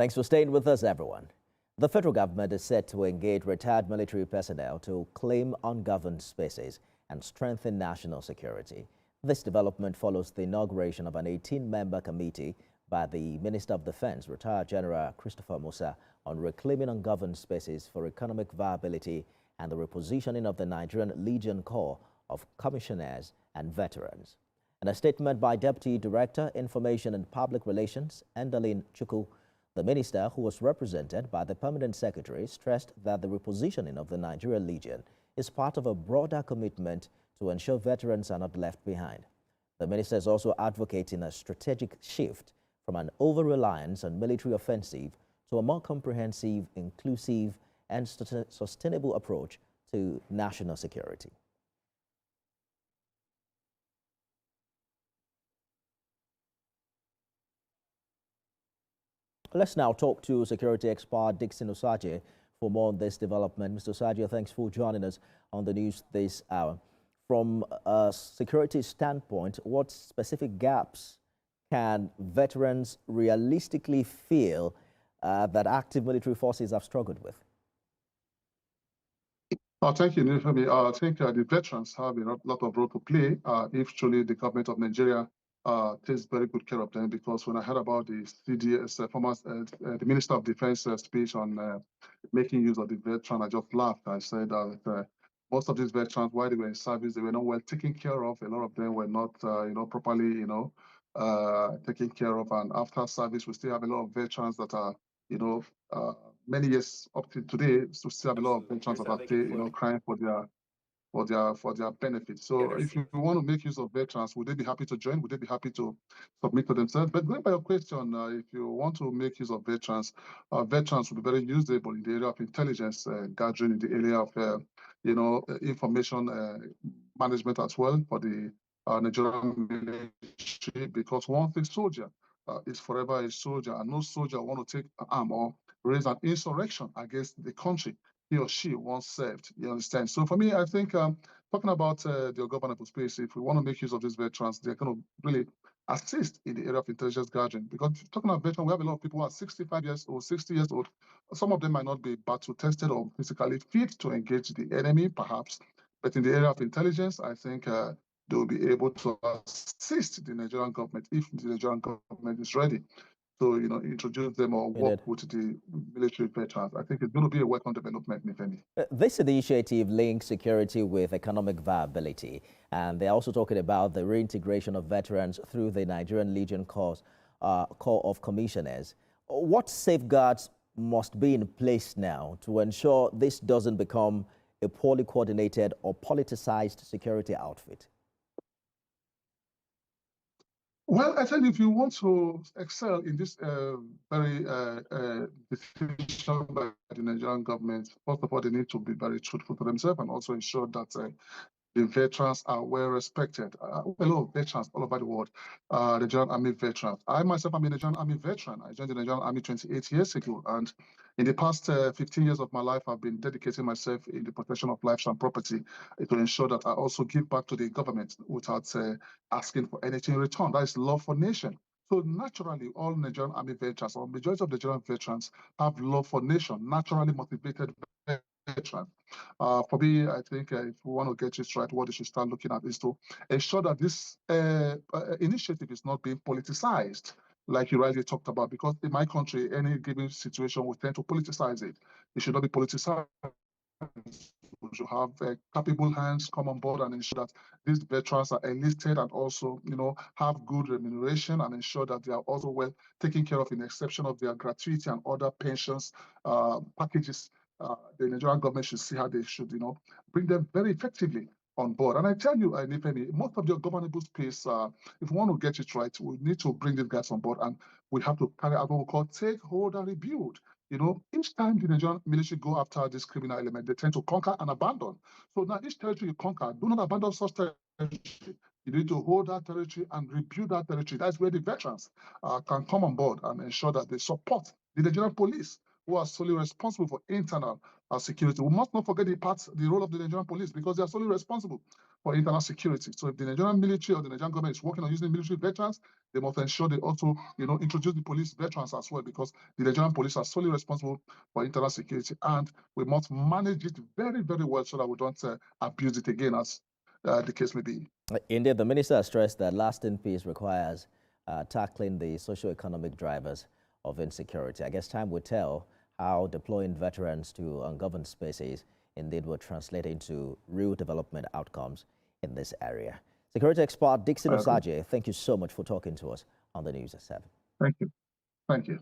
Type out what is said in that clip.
Thanks for staying with us, everyone. The federal government is set to engage retired military personnel to claim ungoverned spaces and strengthen national security. This development follows the inauguration of an 18-member committee by the Minister of Defense, retired General Christopher Musa, on reclaiming ungoverned spaces for economic viability and the repositioning of the Nigerian Legion Corps of commissioners and veterans. In a statement by Deputy Director, Information and Public Relations, Endalin Chukwu, the minister, who was represented by the Permanent Secretary, stressed that the repositioning of the Nigerian Legion is part of a broader commitment to ensure veterans are not left behind. The minister is also advocating a strategic shift from an over-reliance on military offensive to a more comprehensive, inclusive, and sustainable approach to national security. Let's now talk to security expert Dixon Osagie for more on this development. Mr. Osagie, thanks for joining us on the news this hour. From a security standpoint, what specific gaps can veterans realistically feel that active military forces have struggled with? Thank you, Nifemi. I think the veterans have a lot of role to play if truly the government of Nigeria takes very good care of them. Because when I heard about the CDS, the Minister of Defense speech on making use of the veteran, I just laughed. I said that most of these veterans, while they were in service, they were not well taken care of. A lot of them were not, properly, taken care of. And after service, we still have a lot of veterans that are, many years up to today, we still have a lot of veterans that are, crying for their benefits. So if you want to make use of veterans, would they be happy to join? Would they be happy to submit to themselves? But going by your question, if you want to make use of veterans, veterans will be very usable in the area of intelligence gathering, in the area of, information management as well for the Nigerian military, because one thing soldier is forever a soldier, and no soldier want to take an arm or raise an insurrection against the country he or she once served. You understand? So for me, I think talking about the ungovernable space, if we want to make use of these veterans, they're going to really assist in the area of intelligence gathering. Because talking about veterans, we have a lot of people who are 65 years old, 60 years old. Some of them might not be battle tested or physically fit to engage the enemy, perhaps. But in the area of intelligence, I think they will be able to assist the Nigerian government if the Nigerian government is ready to, introduce them or work with the military veterans. I think it's going to be a welcome development, if any. This initiative links security with economic viability, and they're also talking about the reintegration of veterans through the Nigerian Legion Corps of Commissioners. What safeguards must be in place now to ensure this doesn't become a poorly coordinated or politicized security outfit? Well, I think if you want to excel in this very decision by the Nigerian government, first of all, they need to be very truthful to themselves and also ensure that the veterans are well respected. A lot of veterans all over the world, the Nigerian Army veterans. I myself am a Nigerian Army veteran. I joined the Nigerian Army 28 years ago. And in the past 15 years of my life, I've been dedicating myself in the protection of lives and property to ensure that I also give back to the government without asking for anything in return. That is love for nation. So naturally, all Nigerian Army veterans, or majority of Nigerian veterans, have love for nation, naturally motivated veterans. For me, I think if we want to get this right, what we should start looking at is to ensure that this initiative is not being politicized, like you rightly talked about, because in my country, any given situation, we tend to politicize it. It should not be politicized. We should have capable hands come on board and ensure that these veterans are enlisted and also, have good remuneration and ensure that they are also well taken care of in the exception of their gratuity and other pensions packages. The Nigerian government should see how they should, bring them very effectively on board. And I tell you, Nifemi, most of the governable space, if we want to get it right, we need to bring these guys on board, and we have to carry out what we call stakeholder rebuild. Each time the Nigerian military go after this criminal element, they tend to conquer and abandon. So now each territory you conquer, do not abandon such territory. You need to hold that territory and rebuild that territory. That's where the veterans can come on board and ensure that they support the Nigerian police, who are solely responsible for internal security. We must not forget the role of the Nigerian police, because they are solely responsible for internal security. So if the Nigerian military or the Nigerian government is working on using military veterans, they must ensure they also, introduce the police veterans as well, because the Nigerian police are solely responsible for internal security, and we must manage it very, very well so that we don't abuse it again, as the case may be. Indeed, the minister has stressed that lasting peace requires tackling the socio-economic drivers of insecurity. I guess time will tell how deploying veterans to ungoverned spaces indeed will translate into real development outcomes in this area. Security expert Dixon Osaje, thank you so much for talking to us on the News at 7. Thank you. Thank you.